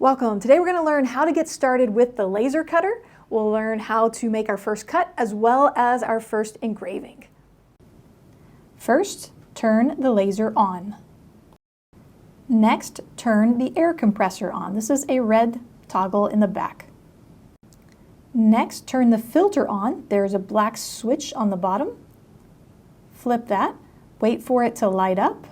Welcome. Today we're going to learn how to get started with the laser cutter. We'll learn how to make our first cut as well as our first engraving. First, turn the laser on. Next, turn the air compressor on. This is a red toggle in the back. Next, turn the filter on. There's a black switch on the bottom. Flip that. Wait for it to light up.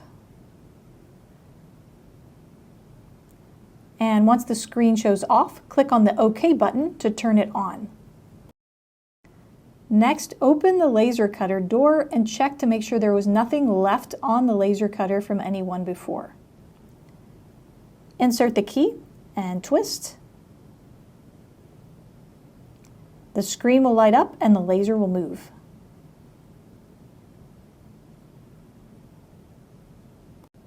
And once the screen shows off, click on the OK button to turn it on. Next, open the laser cutter door and check to make sure there was nothing left on the laser cutter from anyone before. Insert the key and twist. The screen will light up and the laser will move.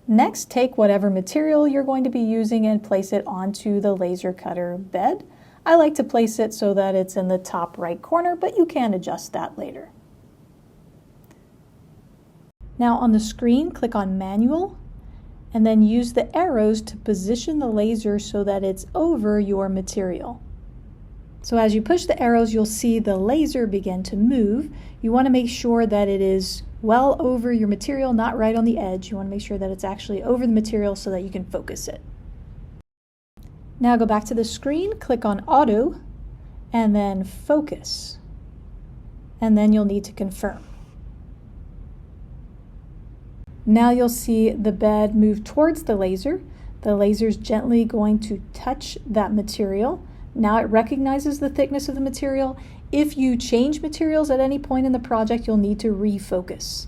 Next, take whatever material you're going to be using and place it onto the laser cutter bed. I like to place it so that it's in the top right corner, but you can adjust that later. Now on the screen, click on Manual, and then use the arrows to position the laser so that it's over your material. So as you push the arrows, you'll see the laser begin to move. You want to make sure that it is well over your material, not right on the edge. You want to make sure that it's actually over the material so that you can focus it. Now go back to the screen, click on Auto, and then Focus. And then you'll need to confirm. Now you'll see the bed move towards the laser. The laser's gently going to touch that material. Now it recognizes the thickness of the material. If you change materials at any point in the project, you'll need to refocus.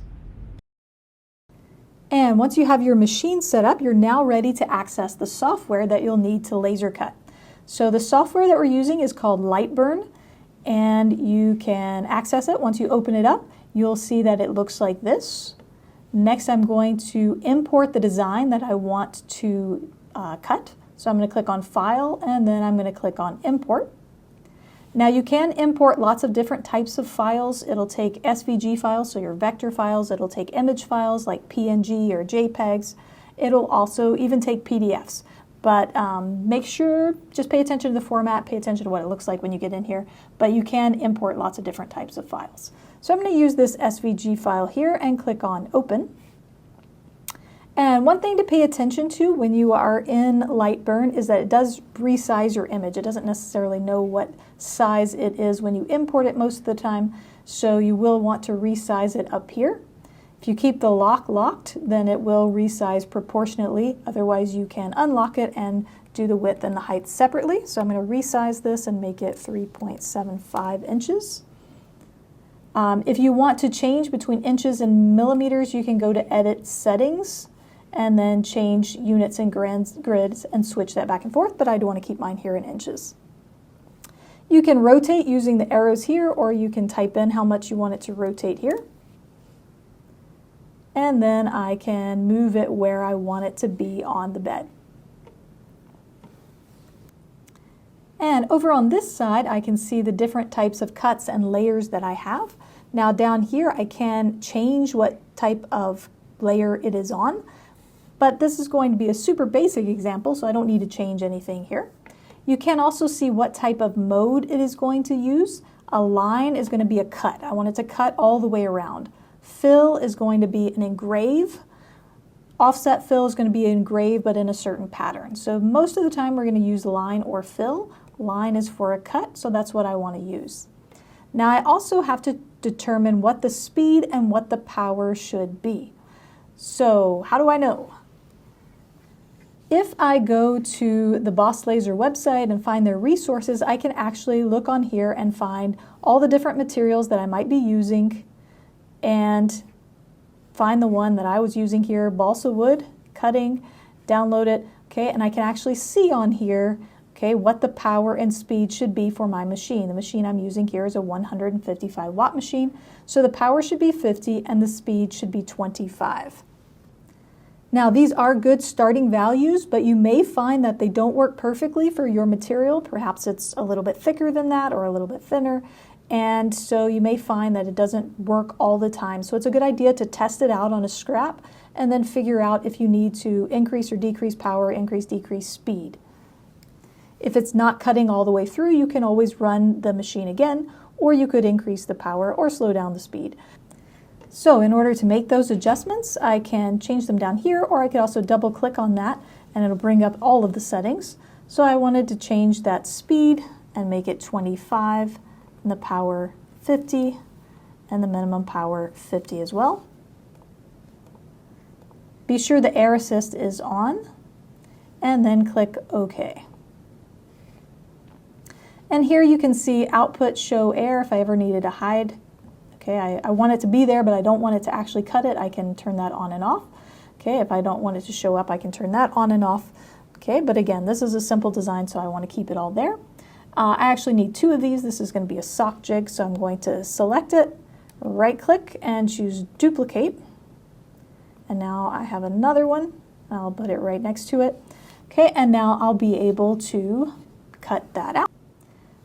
And once you have your machine set up, you're now ready to access the software that you'll need to laser cut. So the software that we're using is called Lightburn, and you can access it. Once you open it up, you'll see that it looks like this. Next, I'm going to import the design that I want to cut. So I'm going to click on File, and then I'm going to click on Import. Now you can import lots of different types of files. It'll take SVG files, so your vector files. It'll take image files like PNG or JPEGs. It'll also even take PDFs. But make sure, just pay attention to the format, pay attention to what it looks like when you get in here. But you can import lots of different types of files. So I'm going to use this SVG file here and click on Open. And one thing to pay attention to when you are in Lightburn is that it does resize your image. It doesn't necessarily know what size it is when you import it most of the time, so you will want to resize it up here. If you keep the lock locked, then it will resize proportionately. Otherwise, you can unlock it and do the width and the height separately. So I'm going to resize this and make it 3.75 inches. If you want to change between inches and millimeters, you can go to Edit Settings and then change units and grids and switch that back and forth, but I do want to keep mine here in inches. You can rotate using the arrows here, or you can type in how much you want it to rotate here. And then I can move it where I want it to be on the bed. And over on this side, I can see the different types of cuts and layers that I have. Now down here, I can change what type of layer it is on. But this is going to be a super basic example, so I don't need to change anything here. You can also see what type of mode it is going to use. A line is going to be a cut. I want it to cut all the way around. Fill is going to be an engrave. Offset fill is going to be engrave, but in a certain pattern. So most of the time we're going to use line or fill. Line is for a cut, so that's what I want to use. Now I also have to determine what the speed and what the power should be. So how do I know? If I go to the Boss Laser website and find their resources, I can actually look on here and find all the different materials that I might be using and find the one that I was using here, balsa wood, cutting, download it, okay, and I can actually see on here, okay, what the power and speed should be for my machine. The machine I'm using here is a 155 watt machine, so the power should be 50 and the speed should be 25. Now these are good starting values, but you may find that they don't work perfectly for your material. Perhaps it's a little bit thicker than that or a little bit thinner, and so you may find that it doesn't work all the time. So it's a good idea to test it out on a scrap and then figure out if you need to increase or decrease power, increase, decrease speed. If it's not cutting all the way through, you can always run the machine again, or you could increase the power or slow down the speed. So in order to make those adjustments, I can change them down here, or I could also double click on that and it'll bring up all of the settings. So I wanted to change that speed and make it 25 and the power 50 and the minimum power 50 as well. Be sure the air assist is on and then click OK. And here you can see output show air if I ever needed to hide. Okay, I want it to be there, but I don't want it to actually cut it. I can turn that on and off. Okay, if I don't want it to show up, I can turn that on and off. Okay, but again, this is a simple design, so I want to keep it all there. I actually need 2 of these. This is going to be a sock jig, so I'm going to select it, right-click, and choose Duplicate. And now I have another one. I'll put it right next to it. Okay, and now I'll be able to cut that out.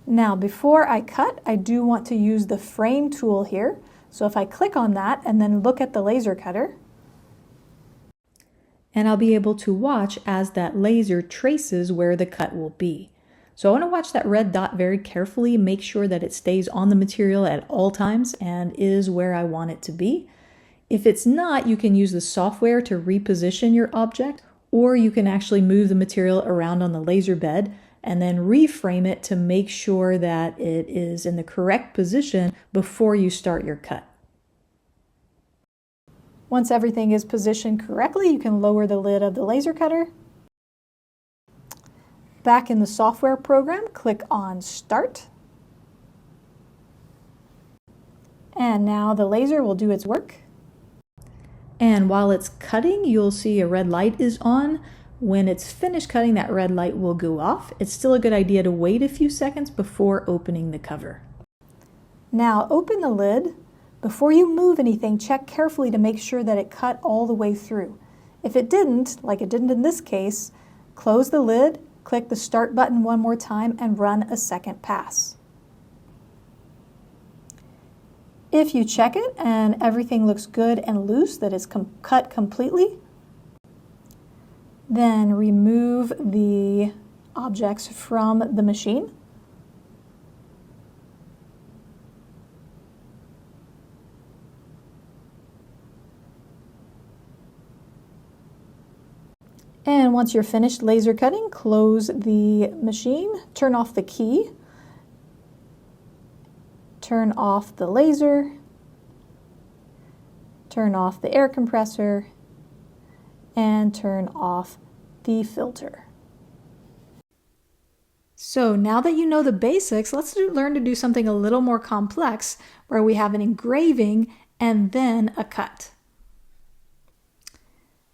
Now, before I cut, I do want to use the frame tool here. So if I click on that and then look at the laser cutter, and I'll be able to watch as that laser traces where the cut will be. So I want to watch that red dot very carefully, make sure that it stays on the material at all times and is where I want it to be. If it's not, you can use the software to reposition your object, or you can actually move the material around on the laser bed and then reframe it to make sure that it is in the correct position before you start your cut. Once everything is positioned correctly, you can lower the lid of the laser cutter. Back in the software program, click on Start. And now the laser will do its work. And while it's cutting, you'll see a red light is on. When it's finished cutting, that red light will go off. It's still a good idea to wait a few seconds before opening the cover. Now open the lid. Before you move anything, check carefully to make sure that it cut all the way through. If it didn't, like it didn't in this case, close the lid, click the Start button one more time, and run a second pass. If you check it and everything looks good and loose, that it's cut completely, then remove the objects from the machine. And once you're finished laser cutting, close the machine, turn off the key, turn off the laser, turn off the air compressor, and turn off the filter. So now that you know the basics, let's learn to do something a little more complex where we have an engraving and then a cut.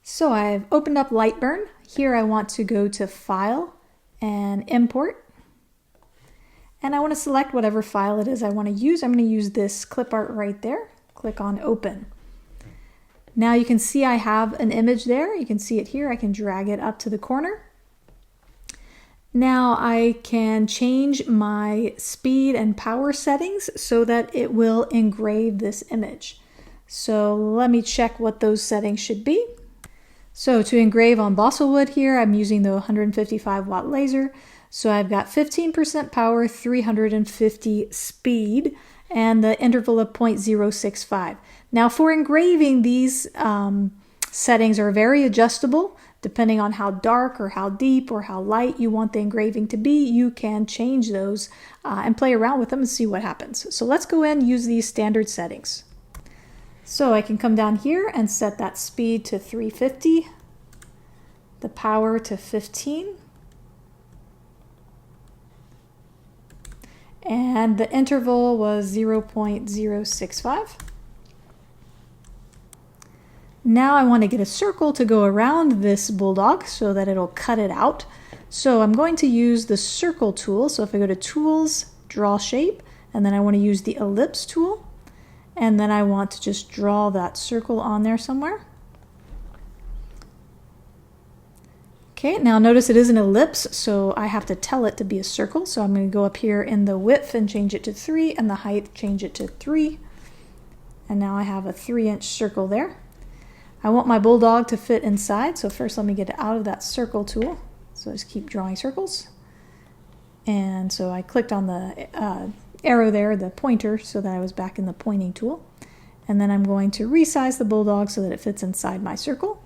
So I've opened up Lightburn. Here I want to go to File and Import. And I want to select whatever file it is I want to use. I'm going to use this clip art right there. Click on Open. Now you can see I have an image there. You can see it here. I can drag it up to the corner. Now I can change my speed and power settings so that it will engrave this image. So let me check what those settings should be. So to engrave on balsa wood here, I'm using the 155 watt laser. So I've got 15% power, 350 speed, and the interval of 0.065. Now for engraving, these settings are very adjustable. Depending on how dark or how deep or how light you want the engraving to be, you can change those and play around with them and see what happens. So let's go in and use these standard settings. So I can come down here and set that speed to 350, the power to 15, and the interval was 0.065. Now I want to get a circle to go around this bulldog so that it'll cut it out. So I'm going to use the circle tool. So if I go to Tools, Draw Shape, and then I want to use the ellipse tool, and then I want to just draw that circle on there somewhere. Okay, now notice it is an ellipse, so I have to tell it to be a circle. So I'm going to go up here in the width and change it to 3, and the height change it to 3. And now I have a 3-inch circle there. I want my bulldog to fit inside, so first let me get it out of that circle tool. So just keep drawing circles. And so I clicked on the arrow there, the pointer, so that I was back in the pointing tool. And then I'm going to resize the bulldog so that it fits inside my circle.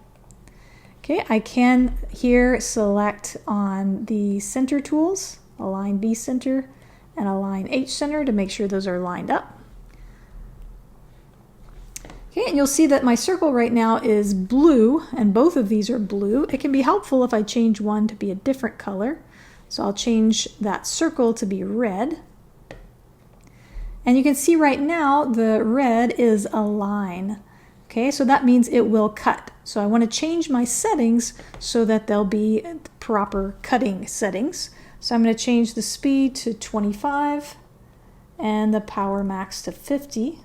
Okay, I can here select on the center tools, align B center and align H center to make sure those are lined up. Okay, and you'll see that my circle right now is blue, and both of these are blue. It can be helpful if I change one to be a different color. So I'll change that circle to be red. And you can see right now the red is a line. Okay, so that means it will cut. So I want to change my settings so that they'll be proper cutting settings. So I'm going to change the speed to 25 and the power max to 50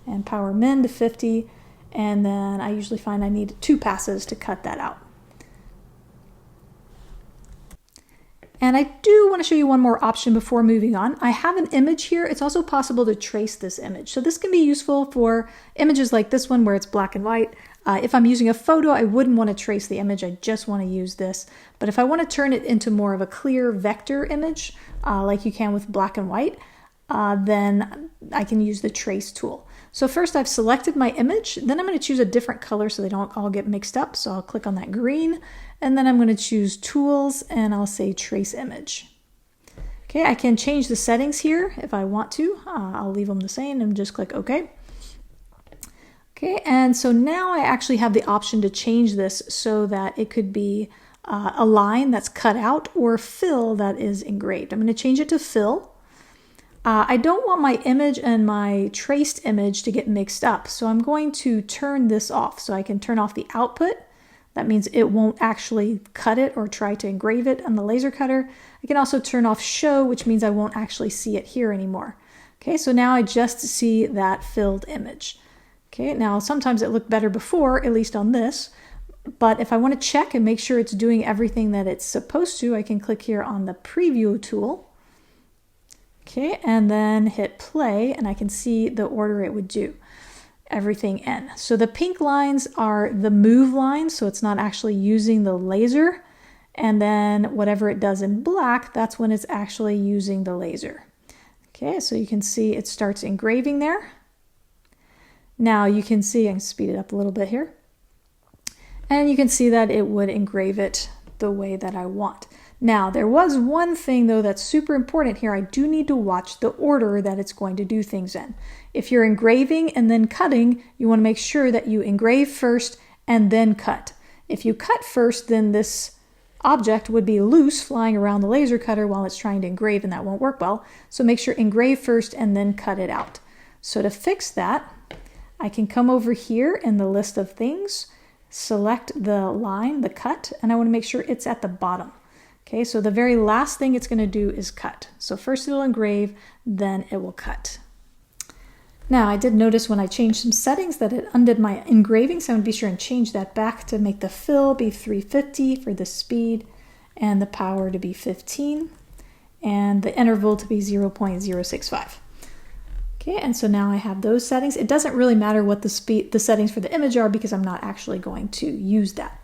and power min to 50, and then I usually find I need 2 passes to cut that out. And I do want to show you one more option before moving on. I have an image here. It's also possible to trace this image. So this can be useful for images like this one where it's black and white. If I'm using a photo, I wouldn't want to trace the image. I just want to use this. But if I want to turn it into more of a clear vector image, like you can with black and white, then I can use the trace tool. So first I've selected my image, then I'm going to choose a different color so they don't all get mixed up. So I'll click on that green, and then I'm going to choose tools and I'll say trace image. Okay, I can change the settings here if I want to. I'll leave them the same and just click OK. Okay, and so now I actually have the option to change this so that it could be a line that's cut out or fill that is engraved. I'm going to change it to fill. I don't want my image and my traced image to get mixed up, so I'm going to turn this off. So I can turn off the output. That means it won't actually cut it or try to engrave it on the laser cutter. I can also turn off show, which means I won't actually see it here anymore. Okay, so now I just see that filled image. Okay, now sometimes it looked better before, at least on this, but if I want to check and make sure it's doing everything that it's supposed to, I can click here on the preview tool. Okay, and then hit play, and I can see the order it would do everything in. So the pink lines are the move lines, so it's not actually using the laser. And then whatever it does in black, that's when it's actually using the laser. Okay, so you can see it starts engraving there. Now you can see, I can speed it up a little bit here. And you can see that it would engrave it the way that I want. Now, there was one thing though that's super important here. I do need to watch the order that it's going to do things in. If you're engraving and then cutting, you want to make sure that you engrave first and then cut. If you cut first, then this object would be loose flying around the laser cutter while it's trying to engrave, and that won't work well. So make sure engrave first and then cut it out. So to fix that, I can come over here in the list of things, select the line, the cut, and I want to make sure it's at the bottom. Okay, so the very last thing it's going to do is cut. So first it'll engrave, then it will cut. Now I did notice when I changed some settings that it undid my engraving, so I'm going to be sure and change that back to make the fill be 350 for the speed and the power to be 15 and the interval to be 0.065. Okay, and so now I have those settings. It doesn't really matter what the settings for the image are because I'm not actually going to use that.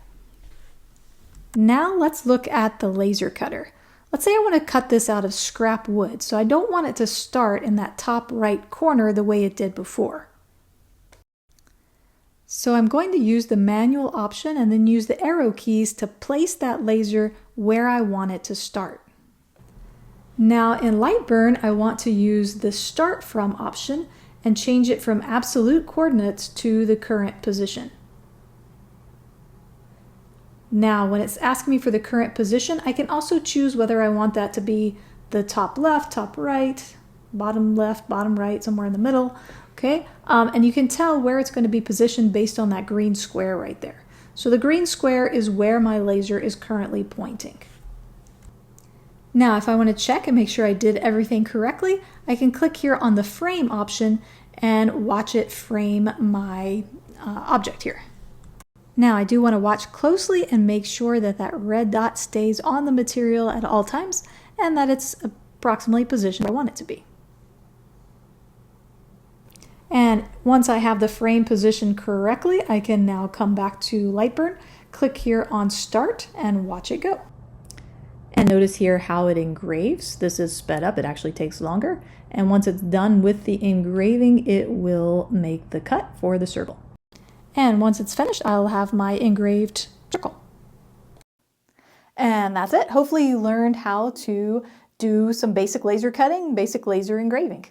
Now let's look at the laser cutter. Let's say I want to cut this out of scrap wood, so I don't want it to start in that top right corner the way it did before. So I'm going to use the manual option and then use the arrow keys to place that laser where I want it to start. Now in Lightburn, I want to use the start from option and change it from absolute coordinates to the current position. Now, when it's asking me for the current position, I can also choose whether I want that to be the top left, top right, bottom left, bottom right, somewhere in the middle, okay? And you can tell where it's going to be positioned based on that green square right there. So the green square is where my laser is currently pointing. Now, if I want to check and make sure I did everything correctly, I can click here on the frame option and watch it frame my object here. Now I do want to watch closely and make sure that that red dot stays on the material at all times and that it's approximately positioned where I want it to be. And once I have the frame positioned correctly, I can now come back to Lightburn, click here on Start and watch it go. And notice here how it engraves. This is sped up, it actually takes longer. And once it's done with the engraving, it will make the cut for the circle. And once it's finished, I'll have my engraved circle. And that's it. Hopefully you learned how to do some basic laser cutting, basic laser engraving.